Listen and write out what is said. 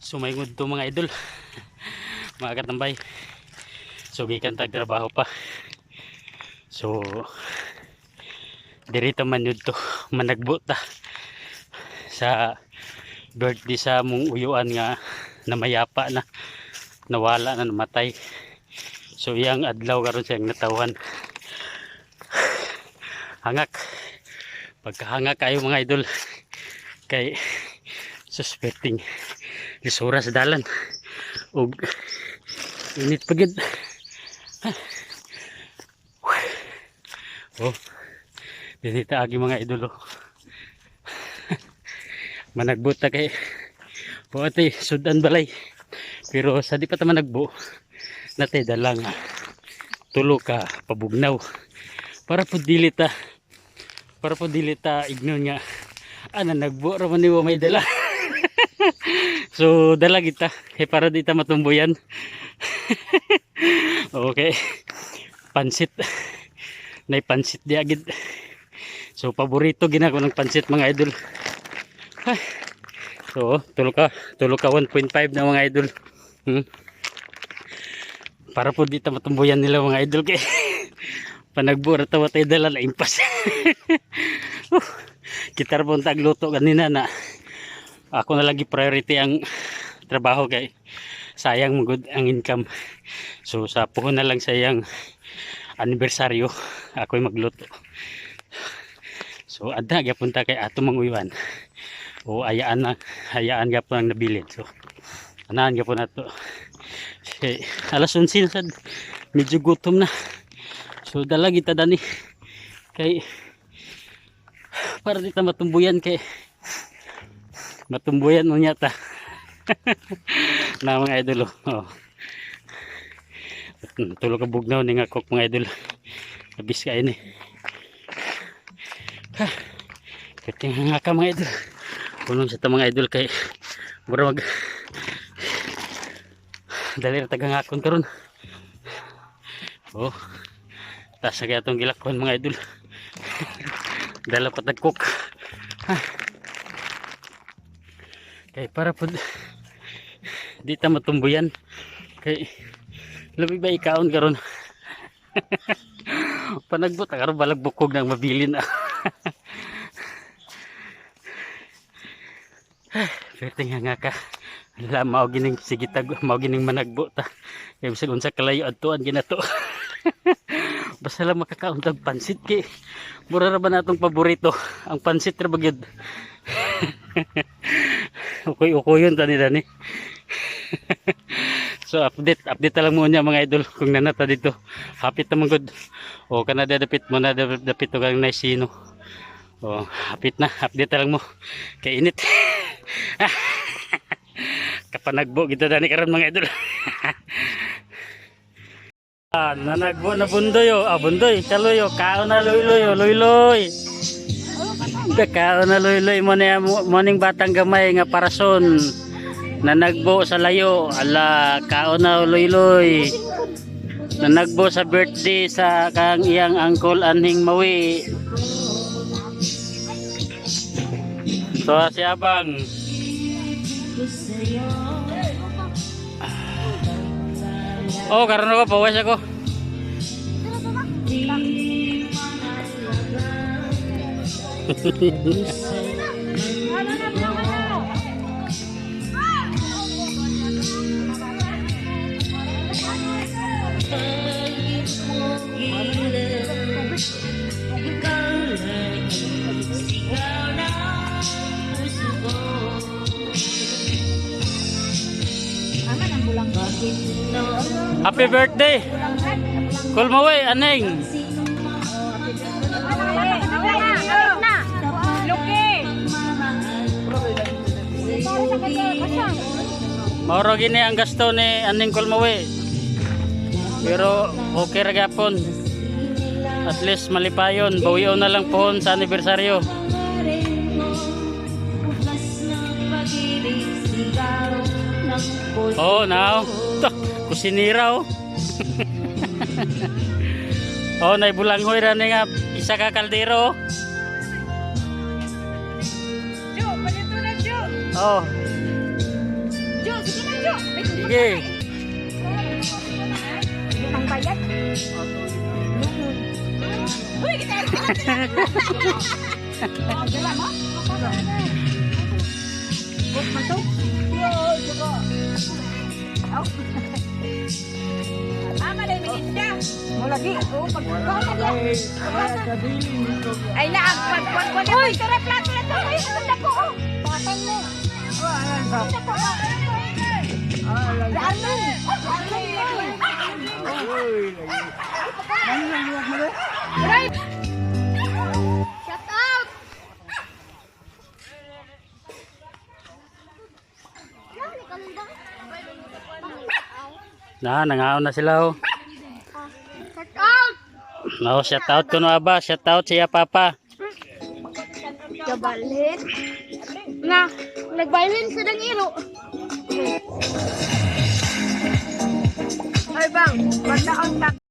Sumaygod to mga idol. Mga katambay. So gikan tag trabaho pa. So dirito man yun to managbo ta sa birthday sa mong uyuan nga namayapa na nawala na namatay. So iyang adlaw karon siyang natawan. Hangak. Pagkahangak kayo mga idol kay suspecting lisura sa dalan ug init pagid. Oh, dinita agi mga idol. Managbuta kay buati sudan balay. Pero sa di pa ta managbo natay dalang tulo ka pabugnaw para po dilita ignon nga ana nagbo ra man niwa may dala. So dala kita para di ta matumbuyan. Okay, pansit nay pansit di agid. So paborito ginako ng pansit mga idol. So tulo ka 1.5 na mga idol. Para po di ta matumbuyan nila mga idol kay panagbura tawa tayo dala na impas. Kita rin pong tagluto kanina na ako na lagi priority ang trabaho kay sayang magod ang income. So sa puhon na lang sayang anibersaryo ako'y magluto. So adda gapunta kay ato manguywan o hayaan gapon ang nabilin. So anahan gapon nato kay alas 11 na sad, medyo gutom na. So dala kita dani kay para di ta matumbuyan kay matumbuyan mo nyata. Na mga idol. Oh. Tulo ka bugnaw ni nga kok mga idol. Abis ka ini. Kating nga ka mga idol. Punong sa ta mga idol kay mura mag dali ra tagang akon karon. Oh. Tas sa atong gilakon mga idol. Dala pa tagkok. Kay para po di ta matumbuyan kay labi ba ikaon karon. Panagbot karon balag bukog nang mabilin. Perting nga ka. Ala mao gining sigitag mao gining managbo ta. Kay bisag unsa kalayo adtuan ginato. Basta lang makakaon tag pansit kay mura ra ba natong paborito ang pansit ra bagyod. Ukoy-ukoyon tani dani. So update lang mo niya mga idol kung nanata dito. Hapit na good. O kana dapit mo na dapit to kang nice sino. O hapit na, update lang mo. Kay init. Kapanagbo kita dani karon mga idol. Nanagbo na bundoy o. Bundoy, kaloy o. Kaon na loy. Kaon na loy mo na morning batang gamay nga parason. Nanagbo sa layo. Ala, kaon na loy. Nanagbo sa birthday sa kang iyang angkol anhing mawi. So si Abang. Oh, karon ako pawas ako. Happy birthday. Kulmaway aneng. Mauro gini ang gasto ni aning kulmaway. Pero okay ra gyapon. At least malipayon, bawion na lang pohon sa anibersaryo. Oh, now. Kusinira oh. Oh, naibulanghoy ra ni nga isa ka kaldero. Jo, palito na Jo. Oh. Jo, Sige. Ang bayad. Uy, kita. Dala mo? Buk masuk. Yo, coba. Ama dai minta. Mau lagi? Oh, pagkaw na dia. Ay na ang pagpag ko na ito plato na to. Ay, ang ko. Patay mo. Daan mo. Right. Shut out. Nangaon na sila oh. Shut out. No, shout out ko no aba, shout out siya papa. Kabalhin. Nga, nagbaylin sa dangiro. Ay bang, magdaon ka.